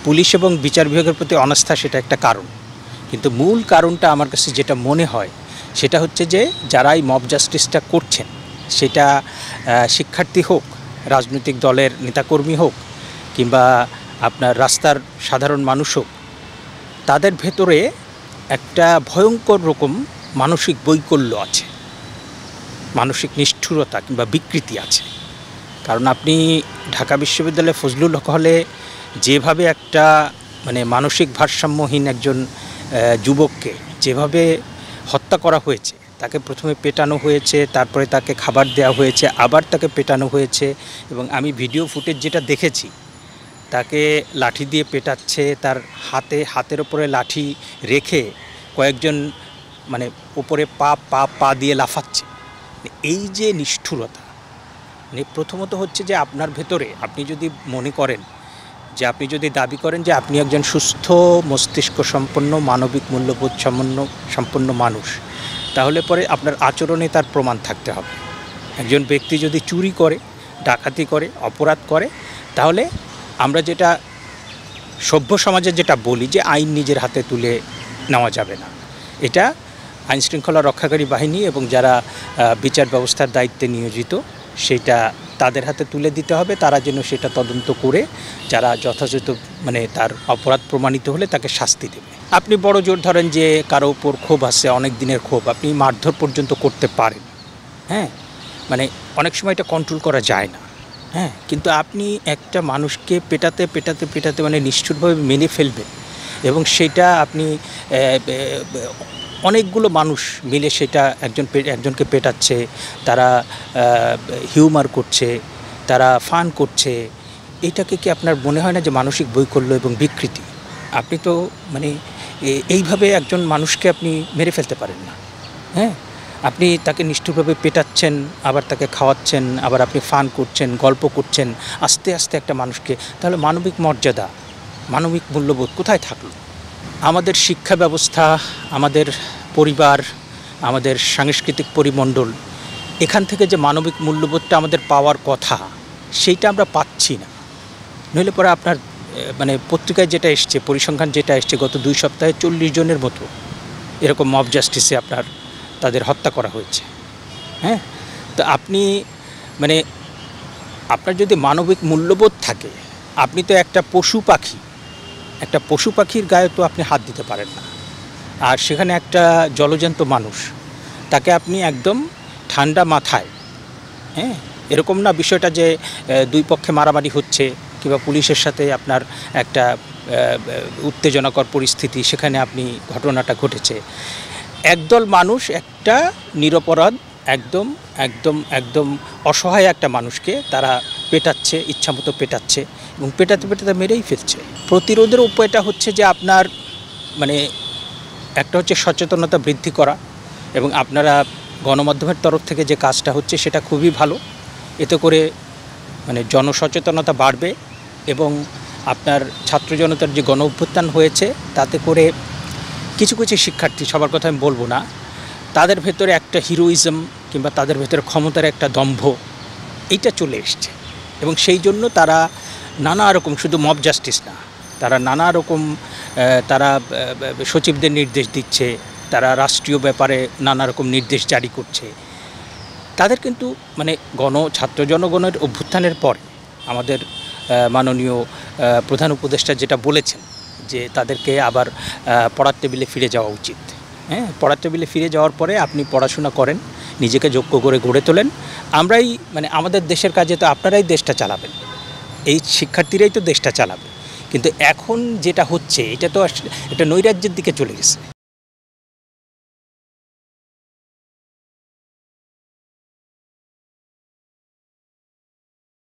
Police এবং বিচার বিভাগের প্রতি অনাস্থা সেটা একটা কারণ, কিন্তু মূল কারণটা আমার কাছে যেটা মনে হয় সেটা হচ্ছে যে যারা এই মব জাস্টিসটা করছেন, সেটা শিক্ষার্থী হোক, রাজনৈতিক দলের নেতাকর্মী হোক, কিংবা আপনার রাস্তার সাধারণ মানুষ হোক, তাদের ভেতরে একটা ভয়ঙ্কর রকম মানসিক বৈকল্য আছে, মানসিক নিষ্ঠুরতা কিংবা বিকৃতি আছে। কারণ আপনি ঢাকা বিশ্ববিদ্যালয়ে ফজলুল হক হলে যেভাবে একটা মানসিক ভারসাম্যহীন একজন যুবককে যেভাবে হত্যা করা হয়েছে, তাকে প্রথমে পেটানো হয়েছে, তারপরে তাকে খাবার দেওয়া হয়েছে, আবার তাকে পেটানো হয়েছে, এবং আমি ভিডিও ফুটেজ যেটা দেখেছি, তাকে লাঠি দিয়ে পেটাচ্ছে, তার হাতের ওপরে লাঠি রেখে কয়েকজন উপরে পা দিয়ে লাফাচ্ছে। এই যে নিষ্ঠুরতা, প্রথমত হচ্ছে যে আপনার ভেতরে আপনি যদি মনে করেন যে আপনি যদি দাবি করেন যে আপনি একজন সুস্থ মস্তিষ্ক সম্পন্ন মানবিক মূল্যবোধ সম্পন্ন মানুষ, তাহলে পরে আপনার আচরণে তার প্রমাণ থাকতে হবে। একজন ব্যক্তি যদি চুরি করে, ডাকাতি করে, অপরাধ করে, তাহলে আমরা যেটা সভ্য সমাজে যেটা বলি যে আইন নিজের হাতে তুলে নেওয়া যাবে না, এটা আইনশৃঙ্খলা রক্ষাকারী বাহিনী এবং যারা বিচার ব্যবস্থার দায়িত্বে নিয়োজিত সেটা তাদের হাতে তুলে দিতে হবে। তারা যেন সেটা তদন্ত করে যারা যথাযথ তার অপরাধ প্রমাণিত হলে তাকে শাস্তি দেবে। আপনি বড় জোর ধরেন যে কারো উপর ক্ষোভ আছে, অনেক দিনের ক্ষোভ, আপনি মারধর পর্যন্ত করতে পারেন, হ্যাঁ, অনেক সময় এটা কন্ট্রোল করা যায় না, হ্যাঁ, কিন্তু আপনি একটা মানুষকে পেটাতে নিষ্ঠুরভাবে মেনে ফেলবেন, এবং সেটা আপনি অনেকগুলো মানুষ মিলে সেটা একজনকে পেটাচ্ছে, তারা হিউমার করছে, তারা ফান করছে, এইটাকে কি আপনার মনে হয় না যে মানসিক বৈকল্য এবং বিকৃতি? আপনি তো এইভাবে একজন মানুষকে আপনি মেরে ফেলতে পারেন না, হ্যাঁ, আপনি তাকে নিষ্ঠুরভাবে পেটাচ্ছেন, আবার তাকে খাওয়াচ্ছেন, আবার আপনি ফান করছেন, গল্প করছেন আস্তে আস্তে একটা মানুষকে, তাহলে মানবিক মর্যাদা, মানবিক মূল্যবোধ কোথায় থাকলো? আমাদের শিক্ষা ব্যবস্থা, আমাদের পরিবার, আমাদের সাংস্কৃতিক পরিমণ্ডল, এখান থেকে যে মানবিক মূল্যবোধটা আমাদের পাওয়ার কথা সেইটা আমরা পাচ্ছি না। নইলে পরে আপনার পত্রিকায় যেটা এসছে, পরিসংখ্যান যেটা এসছে, গত 2 সপ্তাহে 40 জনের মতো এরকম মব জাস্টিসে তাদের হত্যা করা হয়েছে, হ্যাঁ। তো আপনি আপনার যদি মানবিক মূল্যবোধ থাকে, আপনি তো একটা পশু পাখির গায়ে তো আপনি হাত দিতে পারেন না। আর সেখানে একটা জলজ্যান্ত মানুষ, তাকে আপনি একদম ঠান্ডা মাথায়, হ্যাঁ, এরকম না বিষয়টা যে 2 পক্ষে মারামারি হচ্ছে কিংবা পুলিশের সাথে আপনার একটা উত্তেজনাকর পরিস্থিতি, সেখানে আপনি ঘটনাটা ঘটেছে, একদল মানুষ একটা নিরপরাধ একদম একদম একদম অসহায় একটা মানুষকে তারা পেটাচ্ছে, ইচ্ছামতো পেটাচ্ছে, এবং পেটাতে মেরেই ফেলছে। প্রতিরোধের উপায়টা হচ্ছে যে আপনার একটা হচ্ছে সচেতনতা বৃদ্ধি করা, এবং আপনারা গণমাধ্যমের তরফ থেকে যে কাজটা হচ্ছে সেটা খুবই ভালো। এতে করে জনসচেতনতা বাড়বে, এবং আপনার ছাত্র জনতার যে গণ অভ্যুত্থান হয়েছে তাতে করে কিছু শিক্ষার্থী, সবার কথা আমি বলবো না, তাদের ভেতরে একটা হিরোইজম কিংবা তাদের ভেতরে ক্ষমতার একটা দম্ভ, এইটা চলে এসছে, এবং সেই জন্য তারা নানা রকম, শুধু মব জাস্টিস না, তারা নানা রকম তারা সচিবদের নির্দেশ দিচ্ছে, তারা রাষ্ট্রীয় ব্যাপারে নানা রকম নির্দেশ জারি করছে। তাদের কিন্তু ছাত্র জনগণের অভ্যুত্থানের পরে আমাদের মাননীয় প্রধান উপদেষ্টা যেটা বলেছেন যে তাদেরকে আবার পড়ার টেবিলে ফিরে যাওয়া উচিত, হ্যাঁ, পড়ার টেবিলে ফিরে যাওয়ার পরে আপনি পড়াশোনা করেন, নিজেকে যোগ্য করে গড়ে তোলেন। আমরাই আমাদের দেশের কাজে তো আপনারাই দেশটা চালাবেন, এই শিক্ষার্থীরাই তো দেশটা চালাবে। কিন্তু এখন যেটা হচ্ছে এটা তো একটা নৈরাজ্যের দিকে চলে গেছে।